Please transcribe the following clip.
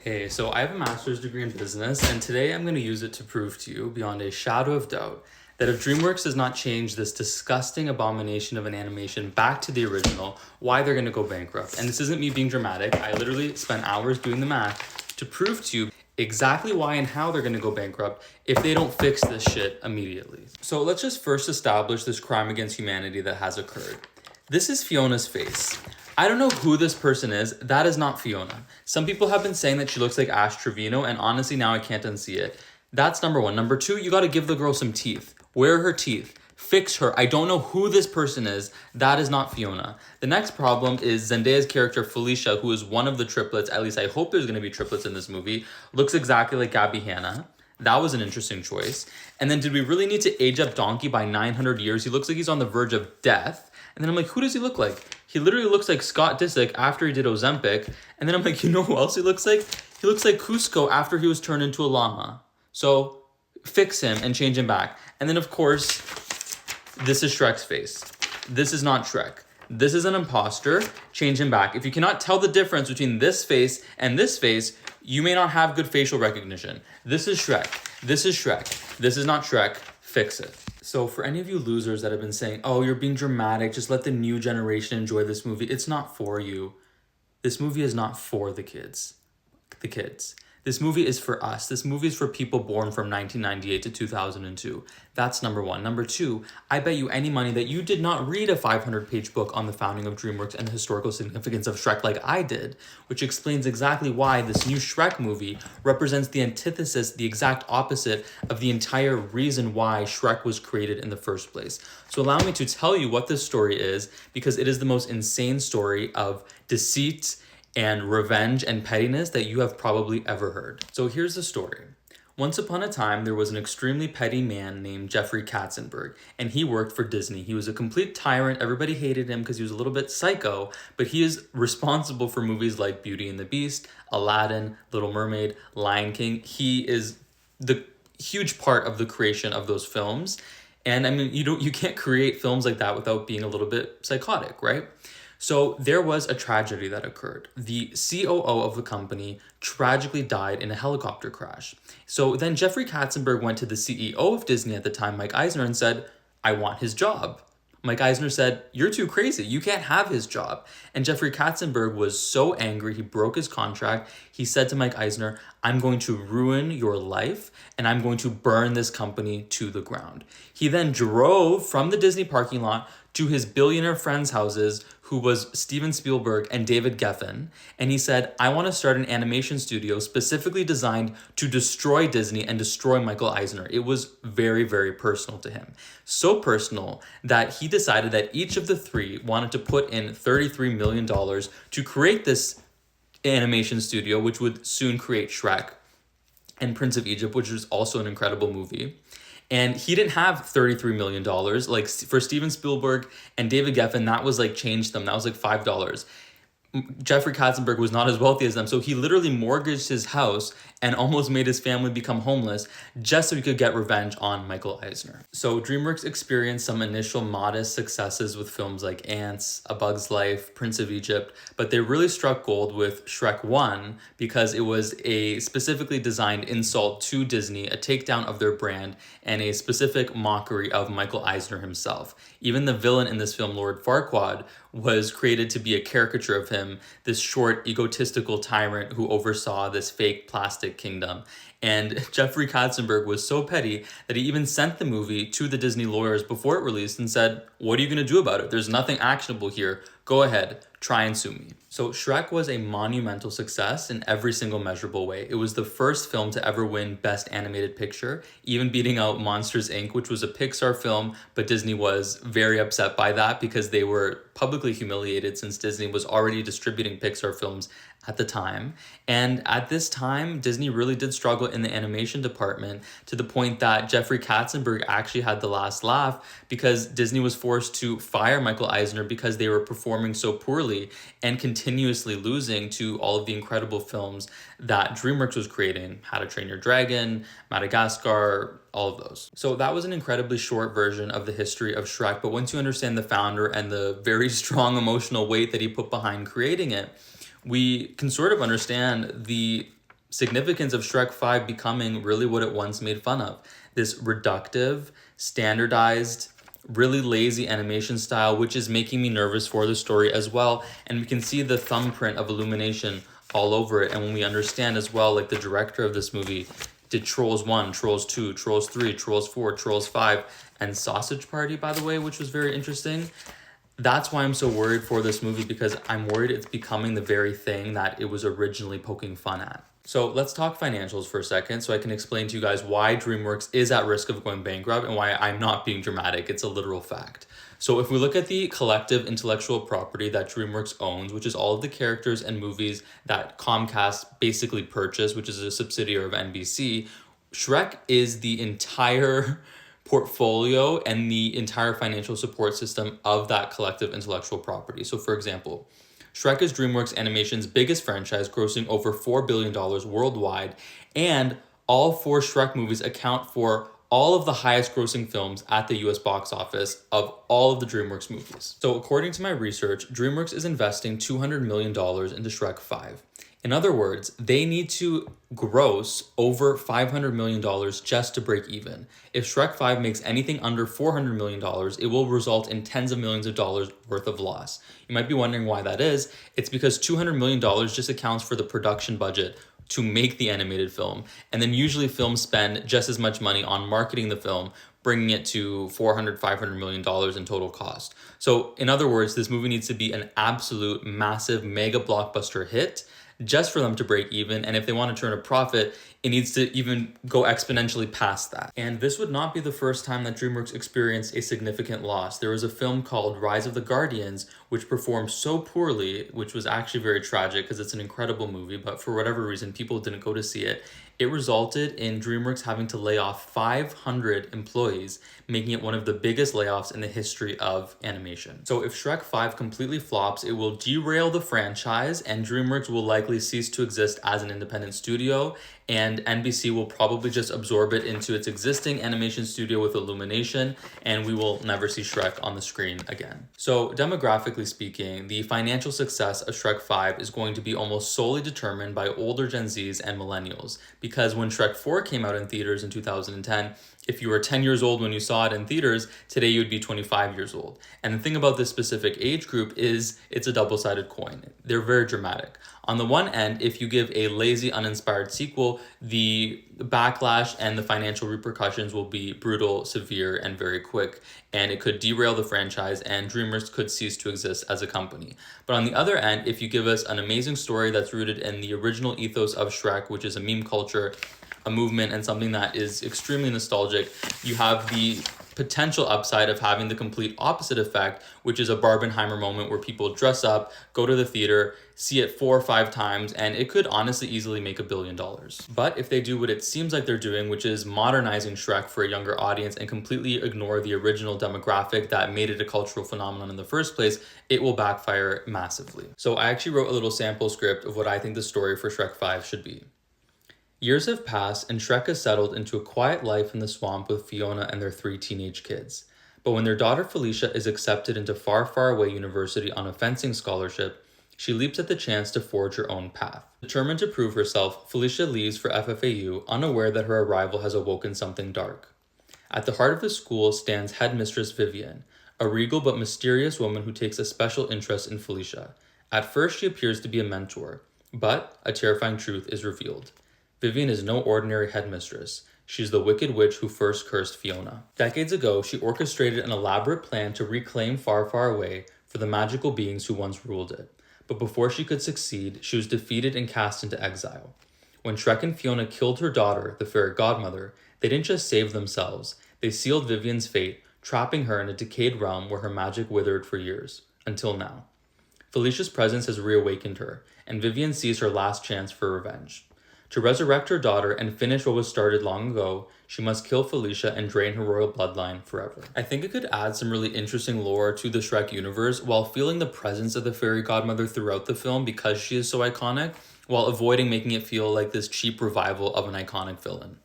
Hey, so I have a master's degree in business, and today I'm going to use it to prove to you, beyond a shadow of doubt, that if DreamWorks does not change this disgusting abomination of an animation back to the original, why they're going to go bankrupt. And this isn't me being dramatic. I literally spent hours doing the math to prove to you exactly why and how they're going to go bankrupt if they don't fix this shit immediately. So let's just first establish this crime against humanity that has occurred. This is Fiona's face. I don't know who this person is. That is not Fiona. Some people have been saying that she looks like Ash Trevino, and honestly, now I can't unsee it. That's number one. Number two, you gotta give the girl some teeth. Where are her teeth? Fix her. I don't know who this person is. That is not Fiona. The next problem is Zendaya's character, Felicia, who is one of the triplets. At least I hope there's gonna be triplets in this movie. Looks exactly like Gabby Hanna. That was an interesting choice. And then did we really need to age up Donkey by 900 years? He looks like he's on the verge of death. And then I'm like, who does he look like? He literally looks like Scott Disick after he did Ozempic. And then I'm like, you know who else he looks like? He looks like Cusco after he was turned into a llama. So fix him and change him back. And then of course, this is Shrek's face. This is not Shrek. This is an imposter. Change him back. If you cannot tell the difference between this face and this face, you may not have good facial recognition. This is Shrek. This is Shrek. This is not Shrek. Fix it. So for any of you losers that have been saying, oh, you're being dramatic, just let the new generation enjoy this movie. It's not for you. This movie is not for the kids. The kids. This movie is for us. This movie is for people born from 1998 to 2002. That's number one. Number two, I bet you any money that you did not read a 500-page book on the founding of DreamWorks and the historical significance of Shrek like I did, which explains exactly why this new Shrek movie represents the antithesis, the exact opposite of the entire reason why Shrek was created in the first place. So allow me to tell you what this story is, because it is the most insane story of deceit and revenge and pettiness that you have probably ever heard. So here's the story. Once upon a time, there was an extremely petty man named Jeffrey Katzenberg, and he worked for Disney. He was a complete tyrant. Everybody hated him because he was a little bit psycho, but he is responsible for movies like Beauty and the Beast, Aladdin, Little Mermaid, Lion King. He is the huge part of the creation of those films. And I mean, you can't create films like that without being a little bit psychotic, right? So there was a tragedy that occurred. The COO of the company tragically died in a helicopter crash. So then Jeffrey Katzenberg went to the CEO of Disney at the time, Mike Eisner, and said, I want his job. Mike Eisner said, you're too crazy. You can't have his job. And Jeffrey Katzenberg was so angry, he broke his contract. He said to Mike Eisner, I'm going to ruin your life and I'm going to burn this company to the ground. He then drove from the Disney parking lot to his billionaire friends' houses, who was Steven Spielberg and David Geffen, and he said, I want to start an animation studio specifically designed to destroy Disney and destroy Michael Eisner. It was very, very personal to him. So personal that he decided that each of the three wanted to put in $33 million to create this animation studio, which would soon create Shrek and Prince of Egypt, which was also an incredible movie. And he didn't have $33 million. Like for Steven Spielberg and David Geffen, that was like change them. That was like $5. Jeffrey Katzenberg was not as wealthy as them. So he literally mortgaged his house and almost made his family become homeless just so he could get revenge on Michael Eisner. So DreamWorks experienced some initial modest successes with films like Ants, A Bug's Life, Prince of Egypt, but they really struck gold with Shrek 1 because it was a specifically designed insult to Disney, a takedown of their brand, and a specific mockery of Michael Eisner himself. Even the villain in this film, Lord Farquaad, was created to be a caricature of him, this short, egotistical tyrant who oversaw this fake plastic kingdom. And Jeffrey Katzenberg was so petty that he even sent the movie to the Disney lawyers before it released and said, what are you going to do about it? There's nothing actionable here. Go ahead, try and sue me. So Shrek was a monumental success in every single measurable way. It was the first film to ever win Best Animated Picture, even beating out Monsters, Inc., which was a Pixar film, but Disney was very upset by that because they were publicly humiliated since Disney was already distributing Pixar films at the time. And at this time, Disney really did struggle in the animation department to the point that Jeffrey Katzenberg actually had the last laugh because Disney was forced to fire Michael Eisner because they were performing so poorly and continuously losing to all of the incredible films that DreamWorks was creating. How to Train Your Dragon, Madagascar, all of those. So that was an incredibly short version of the history of Shrek, but once you understand the founder and the very strong emotional weight that he put behind creating it, we can sort of understand the significance of Shrek 5 becoming really what it once made fun of. This reductive, standardized, really lazy animation style, which is making me nervous for the story as well. And we can see the thumbprint of Illumination all over it. And when we understand as well, like the director of this movie did Trolls 1, Trolls 2, Trolls 3, Trolls 4, Trolls 5, and Sausage Party, by the way, which was very interesting. That's why I'm so worried for this movie, because I'm worried it's becoming the very thing that it was originally poking fun at. So let's talk financials for a second so I can explain to you guys why DreamWorks is at risk of going bankrupt and why I'm not being dramatic. It's a literal fact. So if we look at the collective intellectual property that DreamWorks owns, which is all of the characters and movies that Comcast basically purchased, which is a subsidiary of NBC, Shrek is the entire portfolio and the entire financial support system of that collective intellectual property. So for example, Shrek is DreamWorks Animation's biggest franchise, grossing over $4 billion worldwide, and all 4 Shrek movies account for all of the highest grossing films at the US box office of all of the DreamWorks movies. So according to my research, DreamWorks is investing $200 million into Shrek 5. In other words, they need to gross over $500 million just to break even. If Shrek 5 makes anything under $400 million, it will result in tens of millions of dollars worth of loss. You might be wondering why that is. It's because $200 million just accounts for the production budget to make the animated film. And then usually films spend just as much money on marketing the film, bringing it to $400-500 million in total cost. So in other words, this movie needs to be an absolute massive mega blockbuster hit just for them to break even. And if they want to turn a profit, it needs to even go exponentially past that. And this would not be the first time that DreamWorks experienced a significant loss. There was a film called Rise of the Guardians, which performed so poorly, which was actually very tragic because it's an incredible movie, but for whatever reason, people didn't go to see it. It resulted in DreamWorks having to lay off 500 employees, making it one of the biggest layoffs in the history of animation. So if Shrek 5 completely flops, it will derail the franchise, and DreamWorks will likely cease to exist as an independent studio, and NBC will probably just absorb it into its existing animation studio with Illumination, and we will never see Shrek on the screen again. So demographically speaking, the financial success of Shrek 5 is going to be almost solely determined by older Gen Zs and millennials, because when Shrek 4 came out in theaters in 2010, if you were 10 years old when you saw it in theaters, today you'd be 25 years old. And the thing about this specific age group is it's a double-sided coin. They're very dramatic. On the one end, if you give a lazy, uninspired sequel, the backlash and the financial repercussions will be brutal, severe, and very quick. And it could derail the franchise, and DreamWorks could cease to exist as a company. But on the other end, if you give us an amazing story that's rooted in the original ethos of Shrek, which is a meme culture, a movement, and something that is extremely nostalgic, you have the potential upside of having the complete opposite effect, which is a Barbenheimer moment where people dress up, go to the theater, see it 4 or 5 times, and it could honestly easily make $1 billion. But if they do what it seems like they're doing, which is modernizing Shrek for a younger audience and completely ignore the original demographic that made it a cultural phenomenon in the first place, it will backfire massively. So I actually wrote a little sample script of what I think the story for Shrek 5 should be. Years have passed, and Shrek has settled into a quiet life in the swamp with Fiona and their 3 teenage kids. But when their daughter Felicia is accepted into far, far away university on a fencing scholarship, she leaps at the chance to forge her own path. Determined to prove herself, Felicia leaves for FFAU, unaware that her arrival has awoken something dark. At the heart of the school stands headmistress Vivian, a regal but mysterious woman who takes a special interest in Felicia. At first, she appears to be a mentor, but a terrifying truth is revealed. Vivian is no ordinary headmistress. She's the wicked witch who first cursed Fiona. Decades ago, she orchestrated an elaborate plan to reclaim Far, Far Away for the magical beings who once ruled it. But before she could succeed, she was defeated and cast into exile. When Shrek and Fiona killed her daughter, the fairy godmother, they didn't just save themselves. They sealed Vivian's fate, trapping her in a decayed realm where her magic withered for years, until now. Felicia's presence has reawakened her, and Vivian sees her last chance for revenge. To resurrect her daughter and finish what was started long ago, she must kill Felicia and drain her royal bloodline forever. I think it could add some really interesting lore to the Shrek universe while feeling the presence of the fairy godmother throughout the film because she is so iconic, while avoiding making it feel like this cheap revival of an iconic villain.